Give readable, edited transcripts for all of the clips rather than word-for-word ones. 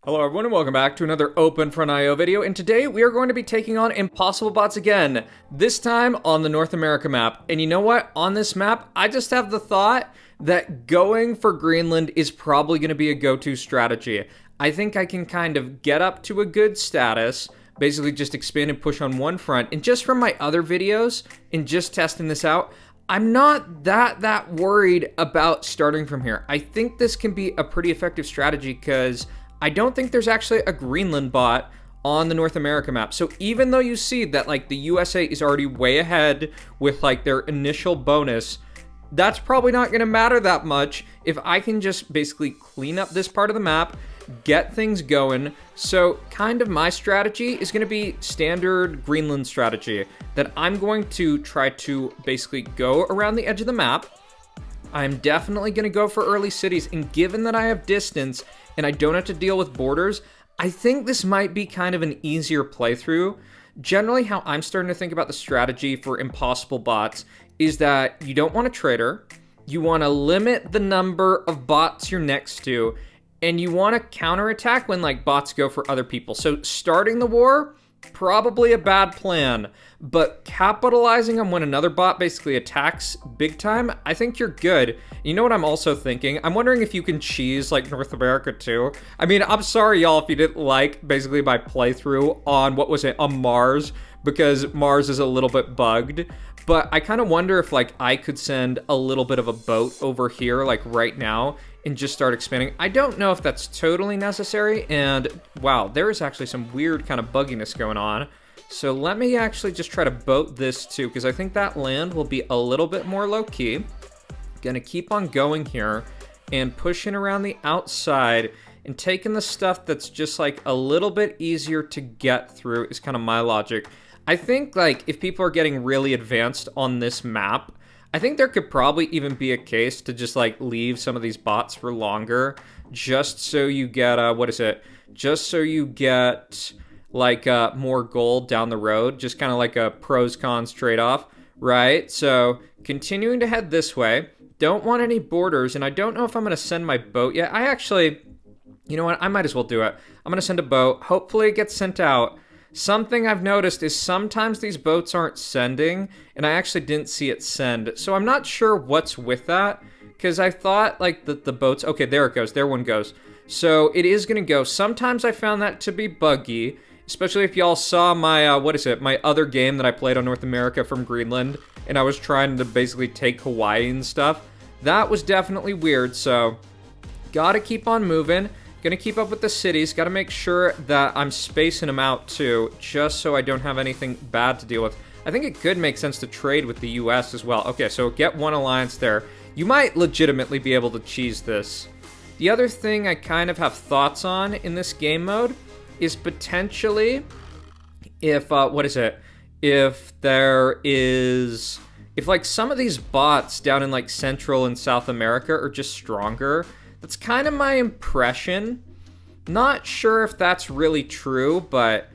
Hello everyone and welcome back to another Open Front IO video, and today we are going to be taking on impossible bots again, this time on the North America map. And you know what, on this map, I just have the thought that going for Greenland is probably going to be a go-to strategy. I think I can kind of get up to a good status, basically just expand and push on one front, and just from my other videos, and just testing this out, I'm not that worried about starting from here. I think this can be a pretty effective strategy because I don't think there's actually a Greenland bot on the North America map. So even though you see that like the USA is already way ahead with like their initial bonus, that's probably not going to matter that much if I can just basically clean up this part of the map, get things going. So kind of my strategy is going to be standard Greenland strategy, that I'm going to try to basically go around the edge of the map. I'm definitely going to go for early cities, and given that I have distance and I don't have to deal with borders, I think this might be kind of an easier playthrough. Generally, how I'm starting to think about the strategy for impossible bots is that you don't want a traitor, you want to limit the number of bots you're next to, and you want to counterattack when like bots go for other people. So starting the war, probably a bad plan, but capitalizing on when another bot basically attacks big time, I think you're good. You know what I'm also thinking? I'm wondering if you can cheese like North America too. I mean, I'm sorry y'all if you didn't like basically my playthrough on, what was it, on Mars, because Mars is a little bit bugged. But I kind of wonder if like I could send a little bit of a boat over here like right now and just start expanding. I don't know if that's totally necessary, and wow, there is actually some weird kind of bugginess going on. So let me actually just try to boat this too, because I think that land will be a little bit more low-key. Gonna keep on going here and pushing around the outside and taking the stuff that's just like a little bit easier to get through is kind of my logic. I think like if people are getting really advanced on this map, I think there could probably even be a case to just like leave some of these bots for longer, just so you get just so you get like more gold down the road, just kind of like a pros cons trade-off, right? So continuing to head this way, don't want any borders, and I don't know if I'm gonna send my boat yet. I actually, you know what, I might as well do it. I'm gonna send a boat, hopefully it gets sent out. Something I've noticed is sometimes these boats aren't sending, and I actually didn't see it send. So I'm not sure what's with that, because I thought like that the boats, okay, there it goes, there one goes. So it is gonna go. Sometimes I found that to be buggy, especially if y'all saw my, my other game that I played on North America from Greenland, and I was trying to basically take Hawaii and stuff. That was definitely weird, so gotta keep on moving. Gonna keep up with the cities, gotta make sure that I'm spacing them out too, just so I don't have anything bad to deal with. I think it could make sense to trade with the US as well. Okay, so get one alliance there. You might legitimately be able to cheese this. The other thing I kind of have thoughts on in this game mode is potentially if, if like some of these bots down in like Central and South America are just stronger. That's kind of my impression. Not sure if that's really true, but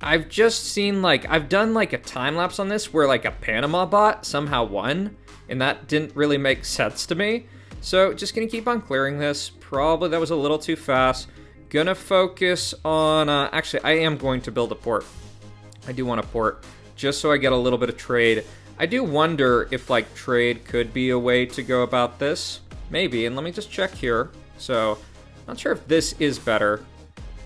I've just seen like, I've done like a time lapse on this where like a Panama bot somehow won, and that didn't really make sense to me. So just gonna keep on clearing this. Probably that was a little too fast. Gonna focus on, actually I am going to build a port. I do want a port, just so I get a little bit of trade. I do wonder if like trade could be a way to go about this. Maybe, and let me just check here. So, not sure if this is better.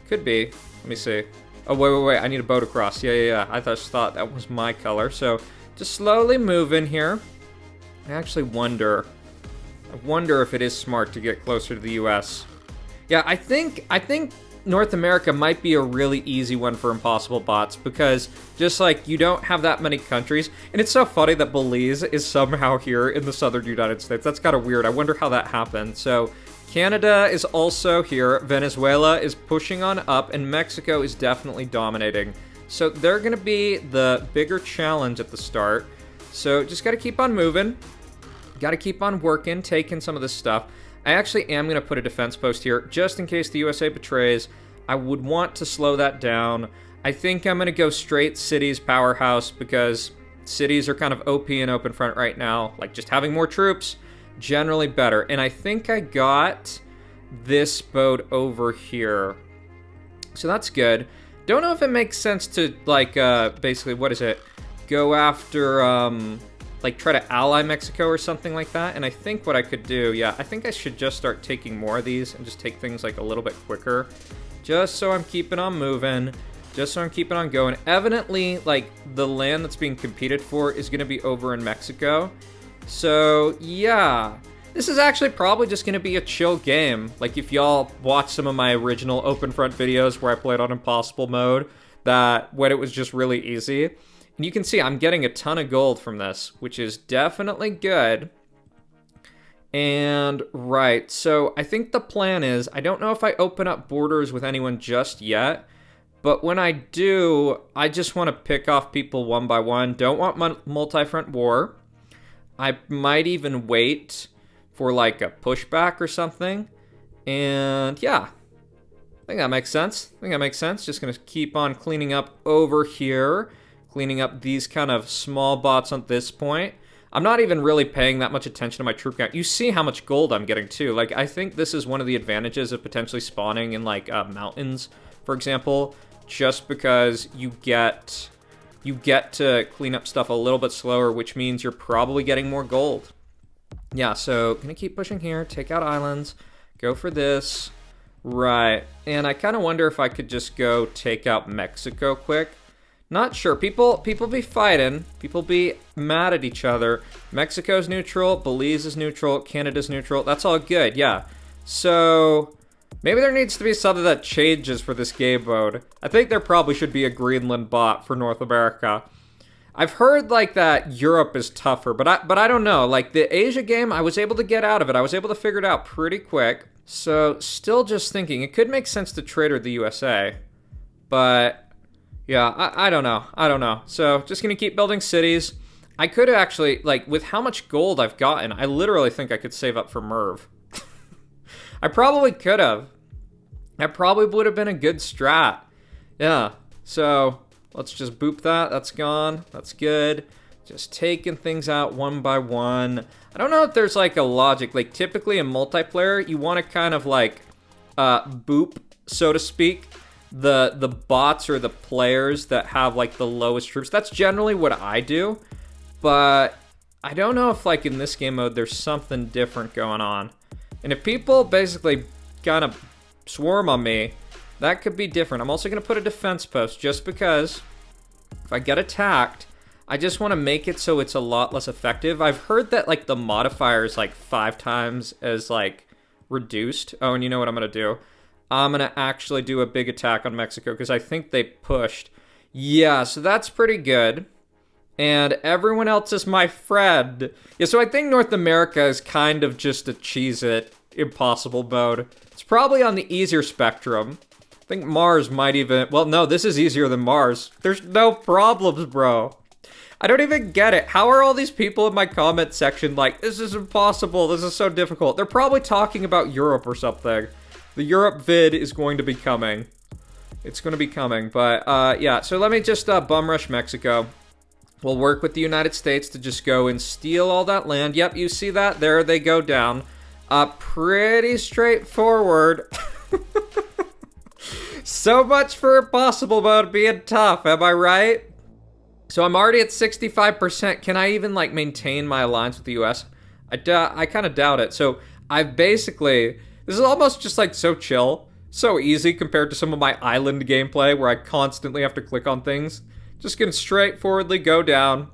Could be. Let me see. Oh, wait. I need a boat across. Yeah. I just thought that was my color. So, just slowly moving here. I actually wonder. I wonder if it is smart to get closer to the US. Yeah, I think North America might be a really easy one for impossible bots, because just like you don't have that many countries, and it's so funny that Belize is somehow here in the southern United States. That's kind of weird. I wonder how that happened. So Canada is also here, Venezuela is pushing on up, and Mexico is definitely dominating. So they're gonna be the bigger challenge at the start. So just gotta keep on moving, gotta keep on working, taking some of this stuff. I actually am going to put a defense post here, just in case the USA betrays. I would want to slow that down. I think I'm going to go straight cities powerhouse, because cities are kind of OP and open front right now. Like, just having more troops, generally better. And I think I got this boat over here. So that's good. Don't know if it makes sense to, like, basically, what is it? Go after, like, try to ally Mexico or something like that. And I think what I could do, yeah, I think I should just start taking more of these and just take things, like, a little bit quicker. Just so I'm keeping on moving. Just so I'm keeping on going. Evidently, like, the land that's being competed for is going to be over in Mexico. So, yeah. This is actually probably just going to be a chill game. Like, if y'all watch some of my original open front videos where I played on impossible mode, that when it was just really easy. And you can see I'm getting a ton of gold from this, which is definitely good. And, right, so I think the plan is, I don't know if I open up borders with anyone just yet, but when I do, I just want to pick off people one by one. Don't want multi-front war. I might even wait for like a pushback or something. And yeah, I think that makes sense. Just gonna keep on cleaning up over here, cleaning up these kind of small bots at this point. I'm not even really paying that much attention to my troop count. You see how much gold I'm getting too. Like, I think this is one of the advantages of potentially spawning in like mountains, for example, just because you get to clean up stuff a little bit slower, which means you're probably getting more gold. Yeah, so gonna keep pushing here, take out islands, go for this. Right, and I kind of wonder if I could just go take out Mexico quick. Not sure. People be fighting. People be mad at each other. Mexico's neutral, Belize is neutral, Canada's neutral. That's all good, yeah. So maybe there needs to be something that changes for this game mode. I think there probably should be a Greenland bot for North America. I've heard like that Europe is tougher, but I don't know. Like the Asia game, I was able to get out of it. I was able to figure it out pretty quick. So still just thinking, it could make sense to trader the USA, but yeah, I don't know. So just gonna keep building cities. I could actually, like, with how much gold I've gotten, I literally think I could save up for Merv. I probably could have. That probably would have been a good strat. Yeah, so let's just boop that. That's gone. That's good. Just taking things out one by one. I don't know if there's like a logic. Like typically in multiplayer, you want to kind of like boop, so to speak, the bots or the players that have like the lowest troops. That's generally what I do. But I don't know if like in this game mode there's something different going on. And if people basically kind of swarm on me, that could be different. I'm also going to put a defense post just because if I get attacked, I just want to make it so it's a lot less effective. I've heard that like the modifier is like 5 times as like reduced. Oh, and you know what I'm going to do? I'm going to actually do a big attack on Mexico because I think they pushed. Yeah, so that's pretty good. And everyone else is my friend. Yeah, so I think North America is kind of just a Cheez-It impossible mode. It's probably on the easier spectrum. I think Mars might even... Well, no, this is easier than Mars. There's no problems, bro. I don't even get it. How are all these people in my comment section like, this is impossible, this is so difficult? They're probably talking about Europe or something. The Europe vid is going to be coming. It's going to be coming, but yeah. So let me just bum rush Mexico. We'll work with the United States to just go and steal all that land. Yep, you see that? There they go down. Pretty straightforward. So much for impossible mode being tough, am I right? So I'm already at 65%. Can I even like maintain my alliance with the US? I kind of doubt it. So I've basically, this is almost just like so chill, so easy compared to some of my island gameplay where I constantly have to click on things. Just gonna straightforwardly go down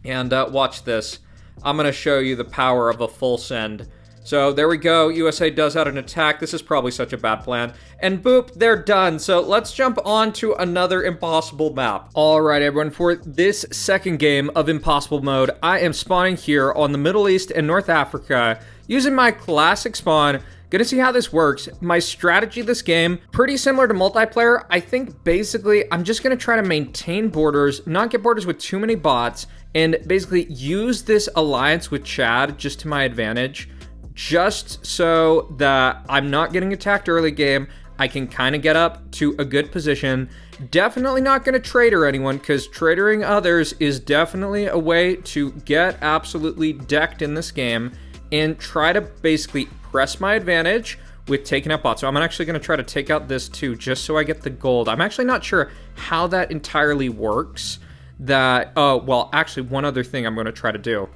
and watch this. I'm gonna show you the power of a full send. So there we go, USA does out an attack. This is probably such a bad plan. And boop, they're done. So let's jump on to another impossible map. All right, everyone, for this second game of impossible mode, I am spawning here on the Middle East and North Africa using my classic spawn. Gonna see how this works. My strategy this game, pretty similar to multiplayer. I think basically I'm just gonna try to maintain borders, not get borders with too many bots, and basically use this alliance with Chad just to my advantage, just so that I'm not getting attacked early game. I can kind of get up to a good position. Definitely not gonna traitor anyone, because traitoring others is definitely a way to get absolutely decked in this game and try to basically press my advantage with taking out bots. So I'm actually going to try to take out this too, just so I get the gold. I'm actually not sure how that entirely works. Oh, well, actually, one other thing I'm going to try to do.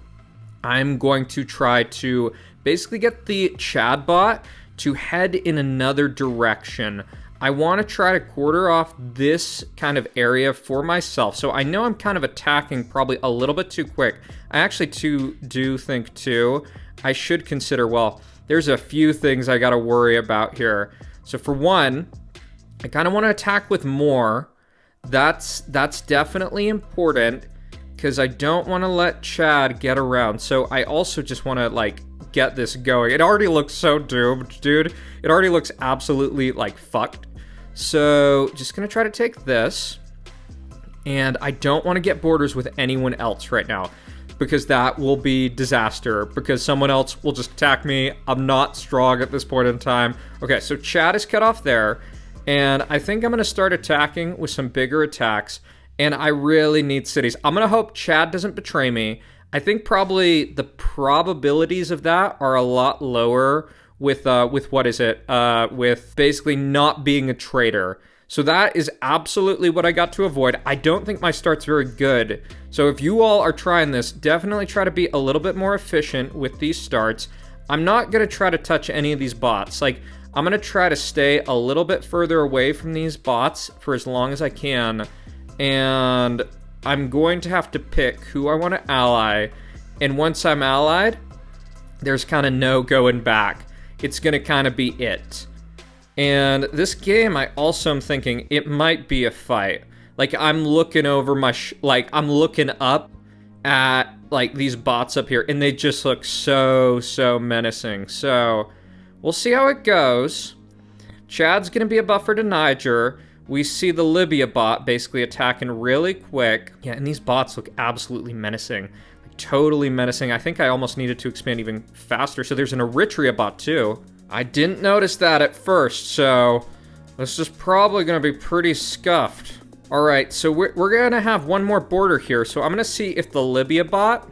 I'm going to try to basically get the Chad bot to head in another direction. I want to try to quarter off this kind of area for myself. So I know I'm kind of attacking probably a little bit too quick. I actually do think too, I should consider, well, there's a few things I got to worry about here. So for one, I kind of want to attack with more. That's definitely important because I don't want to let Chad get around. So I also just want to like get this going. It already looks so doomed, dude. It already looks absolutely like fucked. So just gonna try to take this, and I don't want to get borders with anyone else right now because that will be disaster because someone else will just attack me. I'm not strong at this point in time. Okay, so Chad is cut off there, and I think I'm gonna start attacking with some bigger attacks, and I really need cities. I'm gonna hope Chad doesn't betray me. I think probably the probabilities of that are a lot lower with what is it? With basically not being a traitor. So that is absolutely what I got to avoid. I don't think my start's very good. So if you all are trying this, definitely try to be a little bit more efficient with these starts. I'm not gonna try to touch any of these bots. Like, I'm gonna try to stay a little bit further away from these bots for as long as I can. And I'm going to have to pick who I want to ally. And once I'm allied, there's kind of no going back. It's going to kind of be it. And this game, I also am thinking it might be a fight. Like, I'm looking over my, I'm looking up at, like, these bots up here, and they just look so menacing. So, we'll see how it goes. Chad's going to be a buffer to Niger. We see the Libya bot basically attacking really quick. Yeah, and these bots look absolutely menacing. Like, totally menacing. I think I almost needed to expand even faster. So there's an Eritrea bot too. I didn't notice that at first, so this is probably going to be pretty scuffed. All right, so we're going to have one more border here. So I'm going to see if the Libya bot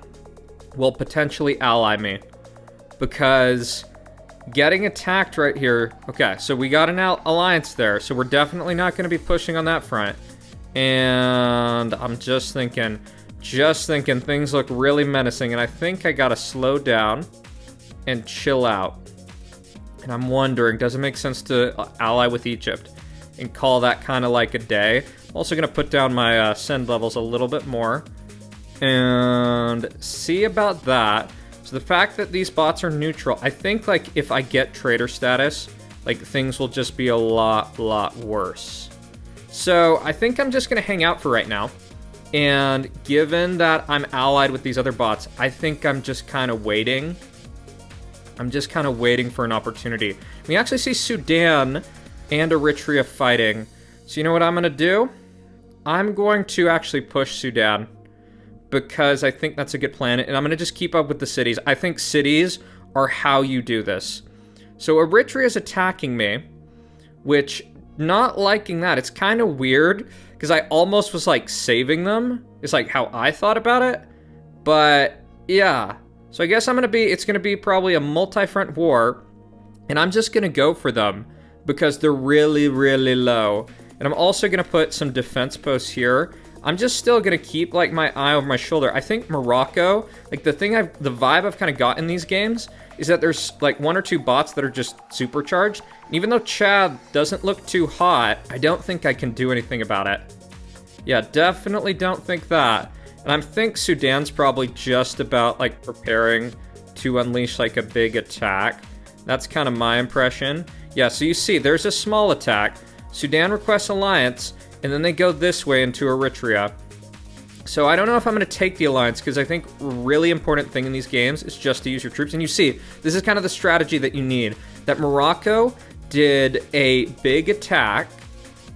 will potentially ally me. Because getting attacked right here. Okay, so we got an alliance there. So we're definitely not going to be pushing on that front. And I'm just thinking things look really menacing. And I think I got to slow down and chill out. And I'm wondering, does it make sense to ally with Egypt and call that kind of like a day? I'm also going to put down my send levels a little bit more and see about that. So the fact that these bots are neutral, I think like if I get traitor status, like things will just be a lot worse. So I think I'm just going to hang out for right now. And given that I'm allied with these other bots, I think I'm just kind of waiting. I'm just kind of waiting for an opportunity. We actually see Sudan and Eritrea fighting. So you know what I'm going to do? I'm going to actually push Sudan because I think that's a good plan. And I'm going to just keep up with the cities. I think cities are how you do this. So Eritrea is attacking me, which, not liking that. It's kind of weird because I almost was like saving them. It's like how I thought about it. But yeah. So I guess it's going to be probably a multi-front war, and I'm just going to go for them because they're really low. And I'm also going to put some defense posts here. I'm just still going to keep like my eye over my shoulder. I think Morocco, like the vibe I've kind of got in these games is that there's like one or two bots that are just supercharged. And even though Chad doesn't look too hot, I don't think I can do anything about it. Yeah, definitely don't think that. And I think Sudan's probably just about like preparing to unleash like a big attack. That's kind of my impression. Yeah, so you see, there's a small attack. Sudan requests alliance, and then they go this way into Eritrea. So I don't know if I'm going to take the alliance, because I think a really important thing in these games is just to use your troops. And you see, this is kind of the strategy that you need. That Morocco did a big attack,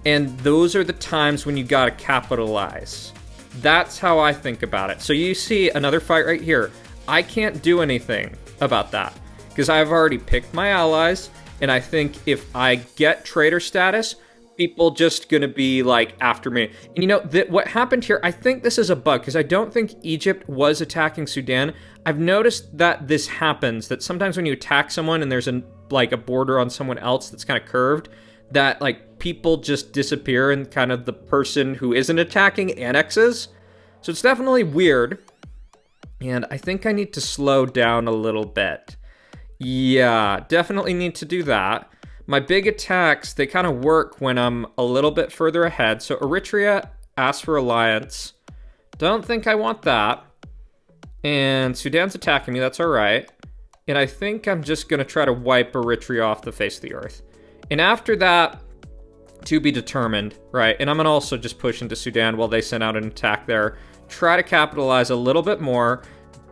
and those are the times when you got to capitalize. That's how I think about it. So you see another fight right here. I can't do anything about that because I've already picked my allies, and I think if I get traitor status, people just gonna be like after me. And you know, what happened here, I think this is a bug because I don't think Egypt was attacking Sudan. I've noticed that this happens, that sometimes when you attack someone and there's a like a border on someone else that's kind of curved, that like people just disappear and kind of the person who isn't attacking annexes. So it's definitely weird. And I think I need to slow down a little bit. Yeah, definitely need to do that. My big attacks, they kind of work when I'm a little bit further ahead. So Eritrea asks for alliance. Don't think I want that. And Sudan's attacking me, that's all right. And I think I'm just going to try to wipe Eritrea off the face of the earth. And after that, to be determined, right? And I'm going to also just push into Sudan while they send out an attack there. Try to capitalize a little bit more.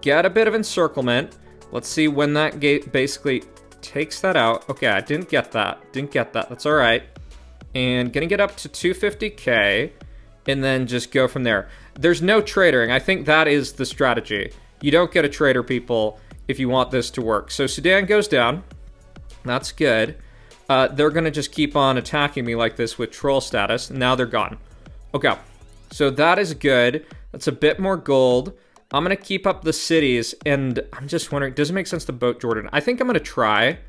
Get a bit of encirclement. Let's see when that gate basically takes that out. Okay, I didn't get that. That's all right. And going to get up to 250k. And then just go from there. There's no tradering. I think that is the strategy. You don't get a trader, people, if you want this to work. So Sudan goes down. That's good. They're going to just keep on attacking me like this with troll status. Now they're gone. Okay. So that is good. That's a bit more gold. I'm going to keep up the cities. And I'm just wondering, does it make sense to boat Jordan? I think I'm going to try.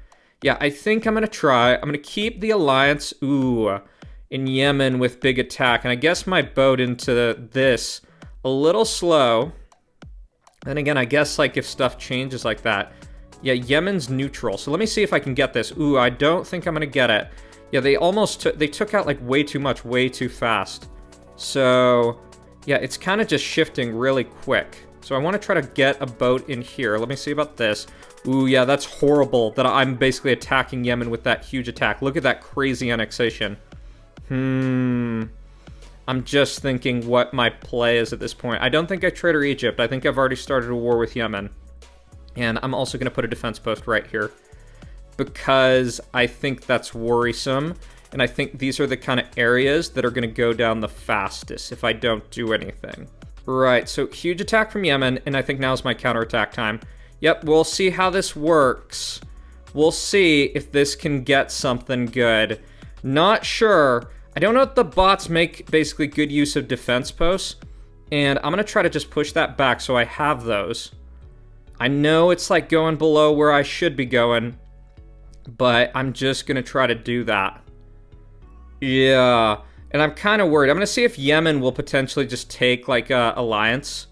Yeah, I think I'm going to try. I'm going to keep the alliance. Ooh. In Yemen with big attack. And I guess my boat into this a little slow. And again, I guess like if stuff changes like that. Yeah, Yemen's neutral. So let me see if I can get this. Ooh, I don't think I'm going to get it. Yeah, they almost they took out like way too much, way too fast. So yeah, it's kind of just shifting really quick. So I want to try to get a boat in here. Let me see about this. Ooh, yeah, that's horrible that I'm basically attacking Yemen with that huge attack. Look at that crazy annexation. I'm just thinking what my play is at this point. I don't think I trade Egypt. I think I've already started a war with Yemen. And I'm also going to put a defense post right here. Because I think that's worrisome. And I think these are the kind of areas that are going to go down the fastest if I don't do anything. Right, so huge attack from Yemen. And I think now's my counterattack time. Yep, we'll see how this works. We'll see if this can get something good. Not sure. I don't know if the bots make basically good use of defense posts. And I'm going to try to just push that back so I have those. I know it's like going below where I should be going. But I'm just going to try to do that. Yeah. And I'm kind of worried. I'm going to see if Yemen will potentially just take like a alliance.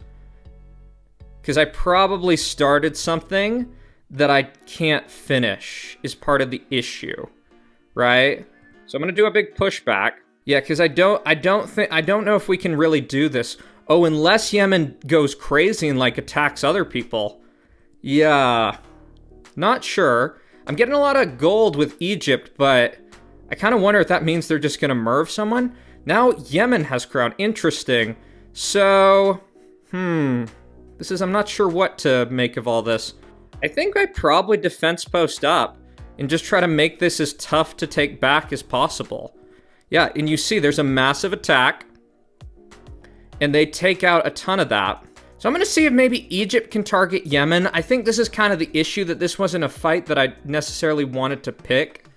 Because I probably started something that I can't finish is part of the issue. Right? So I'm going to do a big pushback. Yeah, because I don't know if we can really do this. Oh, unless Yemen goes crazy and like attacks other people. Yeah. Not sure. I'm getting a lot of gold with Egypt, but I kind of wonder if that means they're just going to merv someone. Now Yemen has crown. Interesting. So, I'm not sure what to make of all this. I think I probably defense post up. And just try to make this as tough to take back as possible. Yeah, and you see there's a massive attack. And they take out a ton of that. So I'm going to see if maybe Egypt can target Yemen. I think this is kind of the issue, that this wasn't a fight that I necessarily wanted to pick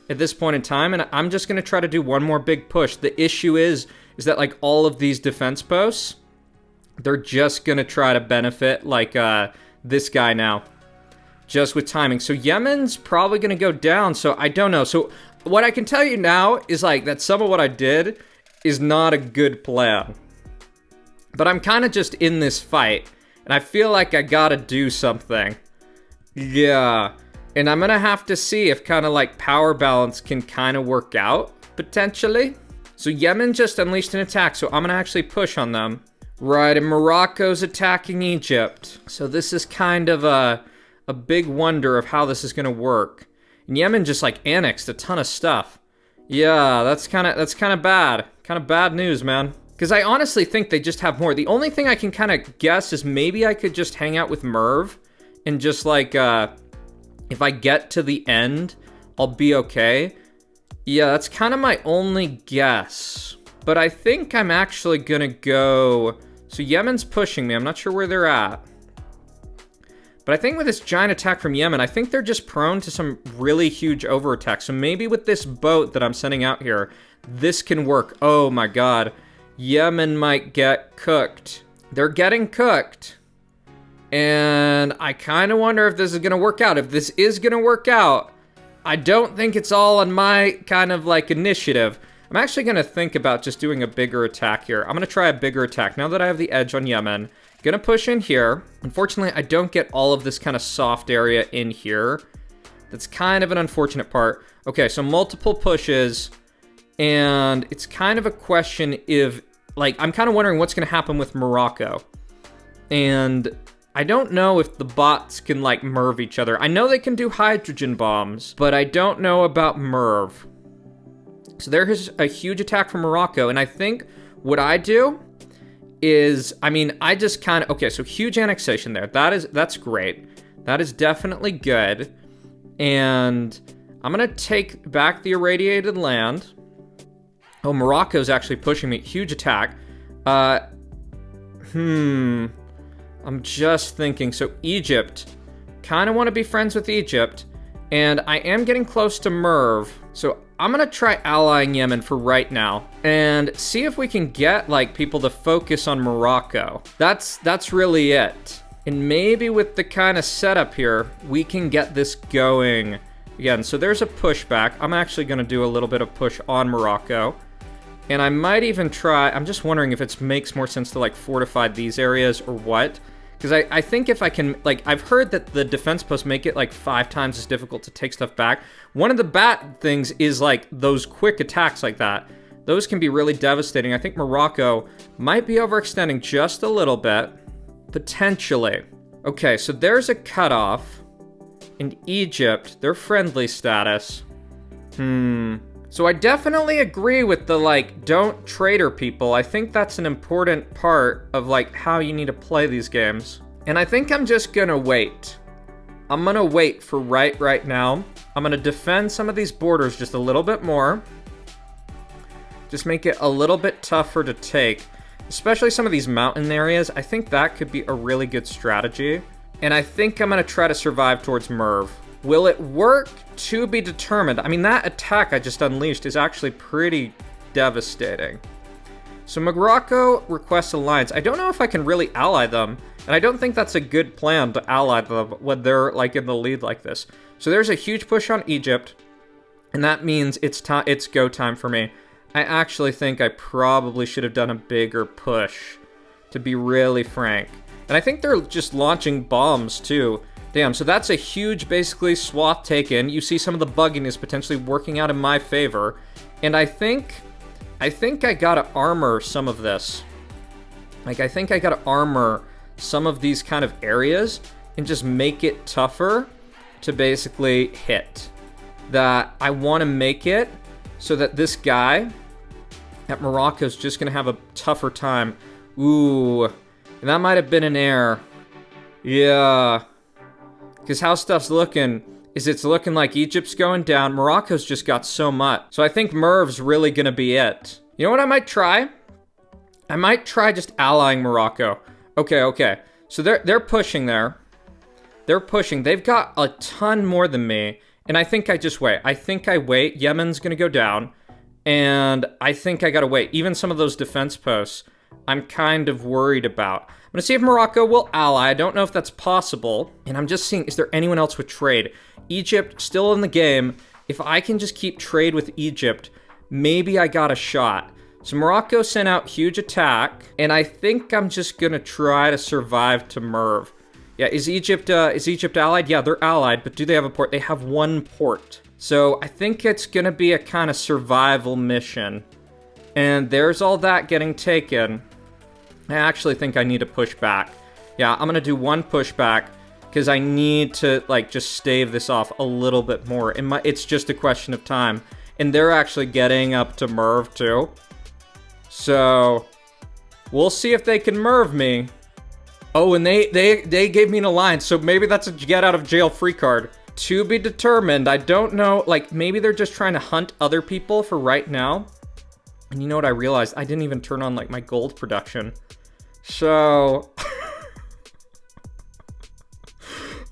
at this point in time. And I'm just going to try to do one more big push. The issue is that like all of these defense posts, they're just going to try to benefit like this guy now. Just with timing. So Yemen's probably going to go down. So I don't know. So what I can tell you now is like that some of what I did is not a good plan. But I'm kind of just in this fight. And I feel like I got to do something. Yeah. And I'm going to have to see if kind of like power balance can kind of work out. Potentially. So Yemen just unleashed an attack. So I'm going to actually push on them. Right. And Morocco's attacking Egypt. So this is kind of a big wonder of how this is going to work. And Yemen just like annexed a ton of stuff. Yeah, that's kind of bad. Kind of bad news, man. Because I honestly think they just have more. The only thing I can kind of guess is maybe I could just hang out with Merv and just like, if I get to the end, I'll be okay. Yeah, that's kind of my only guess. But I think I'm actually going to go... So Yemen's pushing me. I'm not sure where they're at. But I think with this giant attack from Yemen, I think they're just prone to some really huge over attacks. So maybe with this boat that I'm sending out here, this can work. Oh my god. Yemen might get cooked. They're getting cooked. And I kind of wonder if this is going to work out. If this is going to work out, I don't think it's all on my kind of like initiative. I'm actually going to think about just doing a bigger attack here. I'm going to try a bigger attack now that I have the edge on Yemen. Going to push in here. Unfortunately, I don't get all of this kind of soft area in here. That's kind of an unfortunate part. Okay, so multiple pushes. And it's kind of a question if, like, I'm kind of wondering what's going to happen with Morocco. And I don't know if the bots can, like, MIRV each other. I know they can do hydrogen bombs, but I don't know about MIRV. So there's a huge attack from Morocco, and I think what I do is, I mean, I just kind of, okay, so huge annexation there. That's great. That is definitely good. And I'm going to take back the irradiated land. Oh, Morocco's actually pushing me. Huge attack. I'm just thinking. So Egypt, kind of want to be friends with Egypt. And I am getting close to MIRV. So I'm going to try allying Yemen for right now. And see if we can get, like, people to focus on Morocco. That's really it. And maybe with the kind of setup here, we can get this going again. So there's a pushback. I'm actually going to do a little bit of push on Morocco. And I might even try, I'm just wondering if it makes more sense to, like, fortify these areas or what. Because I think if I can, like, I've heard that the defense posts make it, like, 5 times as difficult to take stuff back. One of the bad things is, like, those quick attacks like that. Those can be really devastating. I think Morocco might be overextending just a little bit. Potentially. Okay, so there's a cutoff. In Egypt, their friendly status. So I definitely agree with the, like, don't traitor people. I think that's an important part of, like, how you need to play these games. And I think I'm just gonna wait. I'm gonna wait for right now. I'm gonna defend some of these borders just a little bit more. Just make it a little bit tougher to take. Especially some of these mountain areas. I think that could be a really good strategy. And I think I'm gonna try to survive towards MIRV. Will it work? To be determined. I mean, that attack I just unleashed is actually pretty devastating. So Morocco requests alliance. I don't know if I can really ally them, and I don't think that's a good plan to ally them when they're, like, in the lead like this. So there's a huge push on Egypt, and that means it's go time for me. I actually think I probably should have done a bigger push, to be really frank. And I think they're just launching bombs too. Damn, so that's a huge, basically, swath taken. You see some of the bugginess potentially working out in my favor. And I think I gotta armor some of this. Like, I think I gotta armor some of these kind of areas and just make it tougher to basically hit. That I want to make it so that this guy at Morocco's just gonna have a tougher time. Ooh, and that might have been an error. Yeah. Because how stuff's looking is it's looking like Egypt's going down. Morocco's just got so much. So I think MIRV's really going to be it. You know what I might try? I might try just allying Morocco. Okay. So they're pushing there. They're pushing. They've got a ton more than me. And I think I just wait. I think I wait. Yemen's going to go down. And I think I got to wait. Even some of those defense posts, I'm kind of worried about. I'm going to see if Morocco will ally. I don't know if that's possible. And I'm just seeing, is there anyone else with trade? Egypt, still in the game. If I can just keep trade with Egypt, maybe I got a shot. So Morocco sent out huge attack. And I think I'm just going to try to survive to MIRV. Yeah, is Egypt allied? Yeah, they're allied. But do they have a port? They have one port. So I think it's going to be a kind of survival mission. And there's all that getting taken. I actually think I need to push back. Yeah, I'm going to do one pushback because I need to, like, just stave this off a little bit more. It's just a question of time. And they're actually getting up to MIRV too. So we'll see if they can MIRV me. Oh, and they gave me an alliance, so maybe that's a get out of jail free card. To be determined. I don't know, like, maybe they're just trying to hunt other people for right now. And you know what I realized? I didn't even turn on, like, my gold production. So...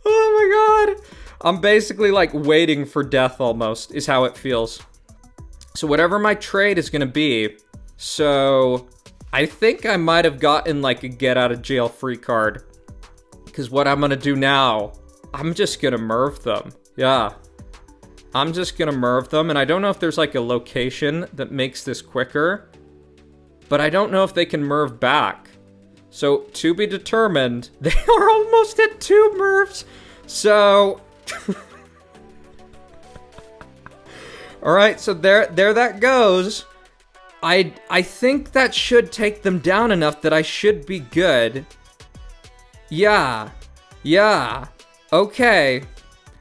oh my god! I'm basically, like, waiting for death almost, is how it feels. So whatever my trade is gonna be, so... I think I might have gotten, like, a get out of jail free card. Because what I'm gonna do now, I'm just gonna MIRV them. Yeah. I'm just gonna merv them, and I don't know if there's like a location that makes this quicker, but I don't know if they can merv back. So, to be determined. They are almost at 2 mervs. So, all right, so there that goes. I think that should take them down enough that I should be good. Yeah, okay.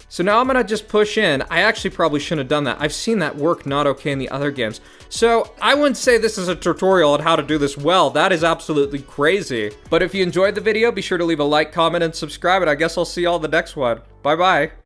So now I'm gonna just push in. I actually probably shouldn't have done that. I've seen that work not okay in the other games. So I wouldn't say this is a tutorial on how to do this well. That is absolutely crazy. But if you enjoyed the video, be sure to leave a like, comment, and subscribe, and I guess I'll see y'all in the next one. Bye-bye.